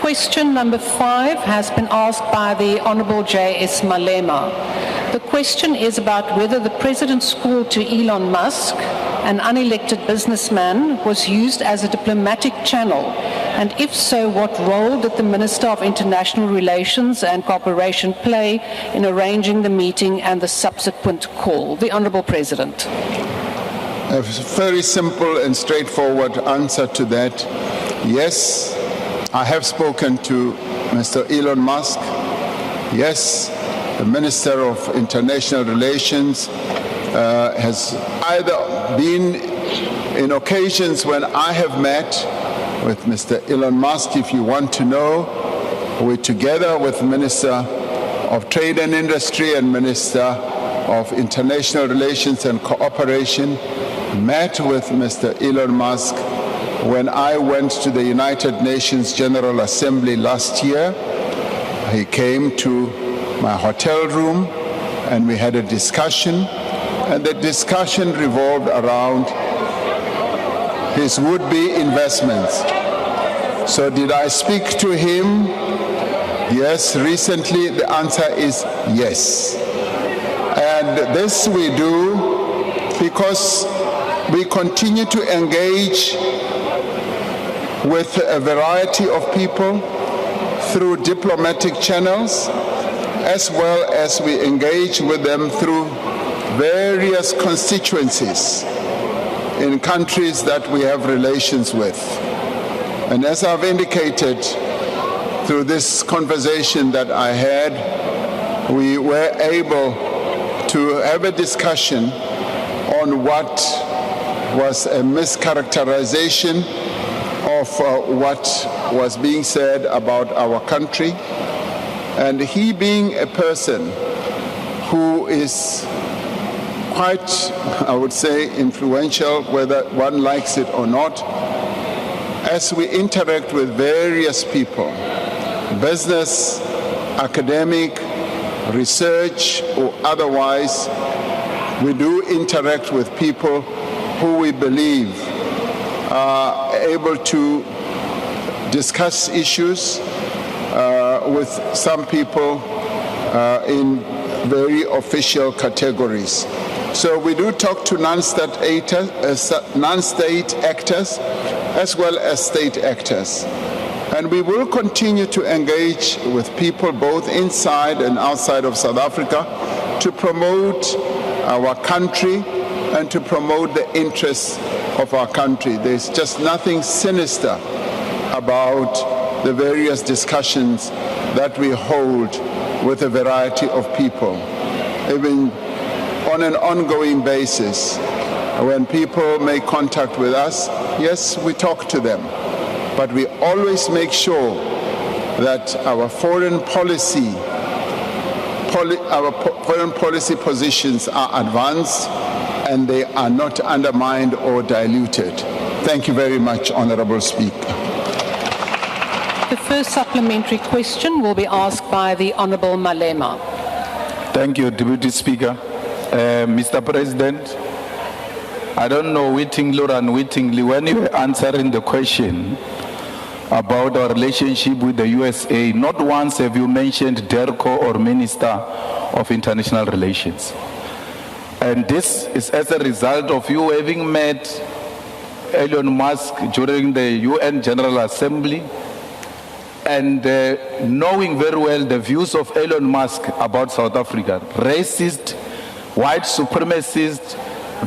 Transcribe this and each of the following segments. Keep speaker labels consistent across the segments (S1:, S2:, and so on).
S1: Question number 5 has been asked by the Honourable J.S. Malema. The question is about whether the President's call to Elon Musk, an unelected businessman, was used as a diplomatic channel, and if so, what role did the Minister of International Relations and Cooperation play in arranging the meeting and the subsequent call? The Honourable President.
S2: A very simple and straightforward answer to that. Yes, I have spoken to Mr. Elon Musk. Yes, the Minister of International Relations has either been in occasions when I have met with Mr. Elon Musk, if you want to know, we together with Minister of Trade and Industry and Minister of International Relations and Cooperation met with Mr. Elon Musk when I went to the United Nations General Assembly last year. He came to my hotel room and we had a discussion, and the discussion revolved around his would-be investments. So did I speak to him? Yes, recently the answer is yes. And this we do because we continue to engage with a variety of people through diplomatic channels, as well as we engage with them through various constituencies in countries that we have relations with. And as I've indicated through this conversation that I had, we were able to have a discussion on what was a mischaracterization of what was being said about our country. And he being a person who is quite, I would say, influential, whether one likes it or not, as we interact with various people, business, academic, research, or otherwise, we do interact with people who we believe are able to discuss issues with some people in very official categories. So we do talk to non-state actors as well as state actors. And we will continue to engage with people both inside and outside of South Africa to promote our country and to promote the interests of our country. There's just nothing sinister about the various discussions that we hold with a variety of people. Even on an ongoing basis, when people make contact with us, yes, we talk to them, but we always make sure that our foreign policy positions are advanced and they are not undermined or diluted. Thank you very much, Honourable Speaker.
S1: The first supplementary question will be asked by the Honourable Malema.
S3: Thank you, Deputy Speaker. Mr. President, I don't know wittingly or unwittingly, when you were answering the question about our relationship with the USA, not once have you mentioned DERCO or Minister of International Relations. And this is as a result of you having met Elon Musk during the UN General Assembly and knowing very well the views of Elon Musk about South Africa, racist, white supremacist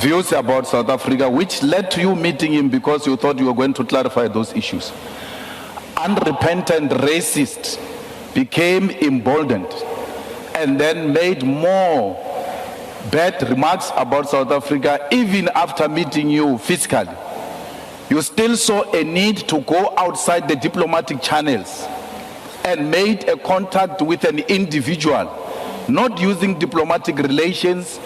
S3: views about South Africa, which led to you meeting him because you thought you were going to clarify those issues. Unrepentant racist became emboldened and then made more bad remarks about South Africa even after meeting you physically. You still saw a need to go outside the diplomatic channels and made a contact with an individual, not using diplomatic relations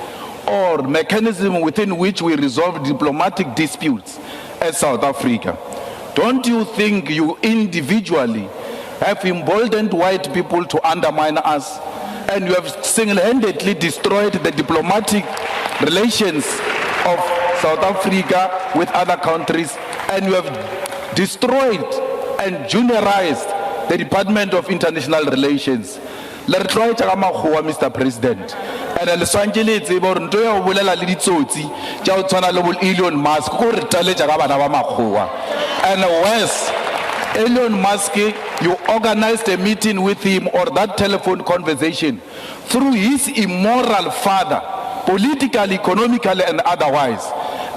S3: or mechanism within which we resolve diplomatic disputes as South Africa. Don't you think you individually have emboldened white people to undermine us, and you have single-handedly destroyed the diplomatic relations of South Africa with other countries, and you have destroyed and juniorized the Department of International Relations. Le re tloetša ka makgowa, Mr. President. And le swantse le tsebe gore nto ya go bolela le ditsotsi tša go tshwana le bo Elon Musk ko re taletša ka bana ba makgowa. And worse, Elon Musk, you organized a meeting with him or that telephone conversation through his immoral father, politically, economically, and otherwise.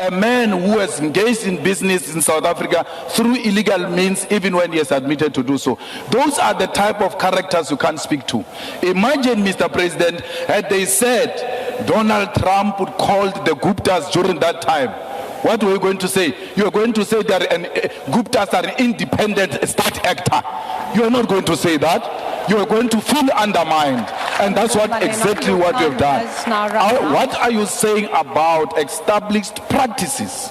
S3: A man who has engaged in business in South Africa through illegal means, even when he has admitted to do so. Those are the type of characters you can't speak to. Imagine, Mr. President, had they said Donald Trump would call the Guptas during that time. What were you going to say? You are going to say that Guptas are an independent state actor. You are not going to say that. You are going to feel undermined. And that's exactly what you have done. What are you saying about established practices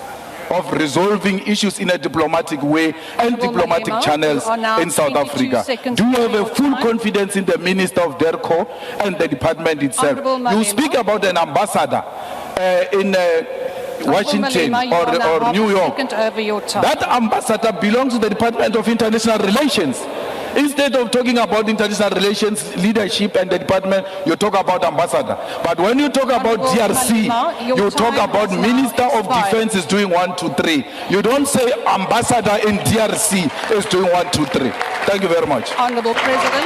S3: of resolving issues in a diplomatic way and diplomatic channels in South Africa? Do you have a full confidence in the Minister of DERCO and the department itself? You speak about an ambassador in Washington or New York. That ambassador belongs to the Department of International Relations. Instead of talking about international relations, leadership, and the department, you talk about ambassador. But when you talk about DRC, you talk about Minister of Defense is doing 1, 2, 3. You don't say ambassador in DRC is doing 1, 2, 3. Thank you very much.
S1: Honourable President.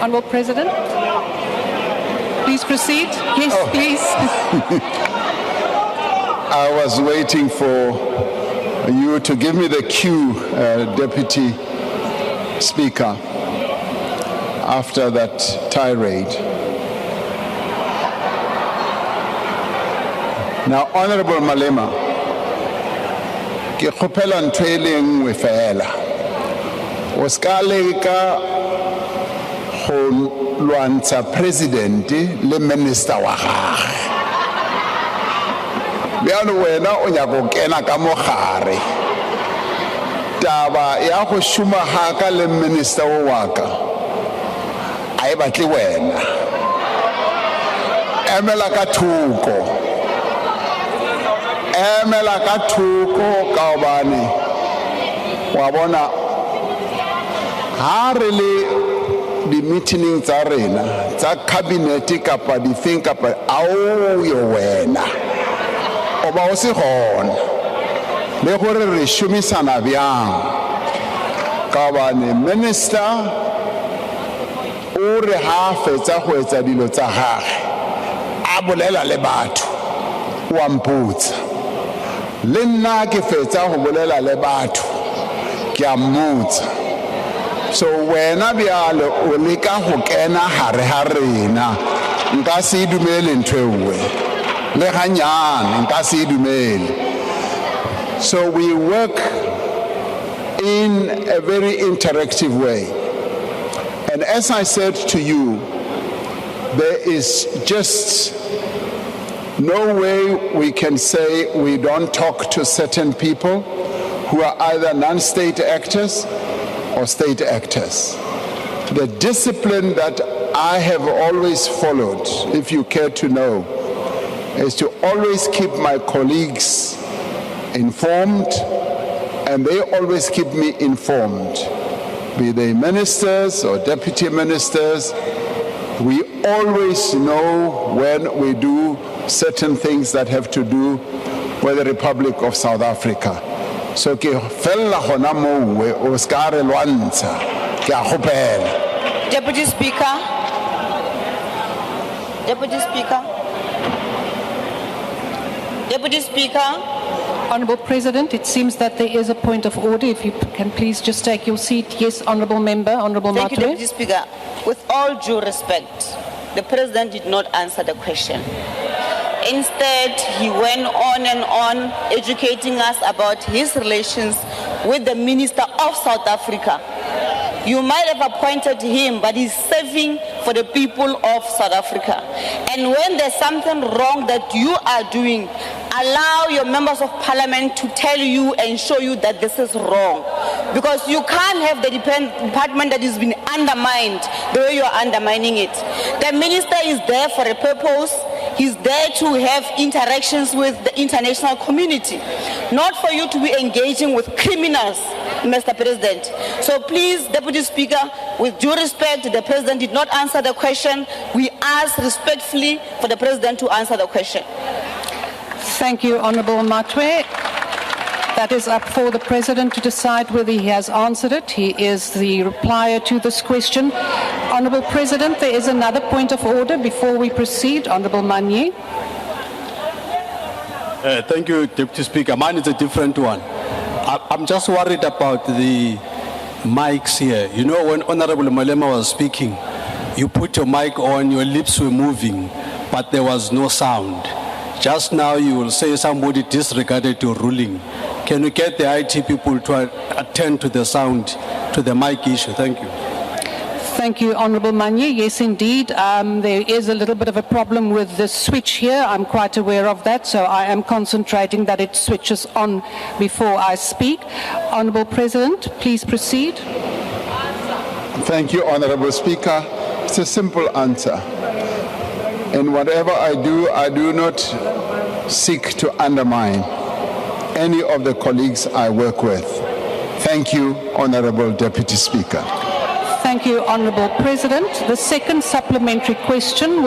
S1: Honourable President, please proceed. Yes, please.
S2: I was waiting for you to give me the cue, Deputy Speaker, after that tirade. Now, Honourable Malema, ke kgopela ntho e le nngwe fela. O ska leka go lwantsha president le minister wa gagwe. Bjalo wena o nyaka go kena ka mogare. Taba ya go šoma haka le minister wa ka a e batle wena. Emela ka thoko. Emela ka thoko ka obane wa bona ha re le di meeting tsa rena tsa cabinet kapa di thing kapa ao yo wena o ba o se gona le gore re shumisana byang ka bane minister o re ha fetsa go etsa dilo tsa gagwe a bolela le batho wa mputsa le nna ke fetsa go bolela le batho ke a mmutsa. So wena bjalo o leka go kena hare ha rena nka se dumele ntwewe le ganyane nka se dumele. So we work in a very interactive way, and as I said to you, there is just no way we can say we don't talk to certain people who are either non-state actors or state actors. The discipline that I have always followed, if you care to know, is to always keep my colleagues informed, and they always keep me informed. Be they ministers or deputy ministers, we always know when we do certain things that have to do with the Republic of South Africa. So ke fella gona mowe o ska re lwantsha ke a gopela.
S4: Deputy Speaker.
S1: Honourable President, it seems that there is a point of order. If you can please just take your seat. Yes, Honourable Member, Honourable
S4: Thank you,
S1: Matwe.
S4: Deputy Speaker. With all due respect, the President did not answer the question. Instead, he went on and on educating us about his relations with the Minister of South Africa. You might have appointed him, but he's serving for the people of South Africa. And when there's something wrong that you are doing, allow your members of parliament to tell you and show you that this is wrong. because you can't have the department that has been undermined the way you are undermining it. The minister is there for a purpose. He's there to have interactions with the international community, not for you to be engaging with criminals, Mr. President. So please, Deputy Speaker, with due respect, the President did not answer the question. We ask respectfully for the President to answer the question.
S1: Thank you, Honourable Matwe. That is up for the President to decide whether he has answered it. He is the replier to this question. Honourable President, there is another point of order before we proceed. Honourable Manye.
S5: Thank you, Deputy Speaker. Mine is a different one. I'm just worried about the mics here. You know, when Honourable Malema was speaking, you put your mic on, your lips were moving, but there was no sound. Just now you will say somebody disregarded your ruling. Can you get the IT people to attend to the sound, to the mic issue? Thank you.
S1: Thank you, Honourable Manye. Yes, indeed, there is a little bit of a problem with the switch here. I'm quite aware of that, so I am concentrating that it switches on before I speak. Honourable President, please proceed.
S2: Thank you, Honourable Speaker. It's a simple answer. In whatever I do not seek to undermine any of the colleagues I work with. Thank you, Honourable Deputy Speaker.
S1: Thank you, Honourable President. The second supplementary question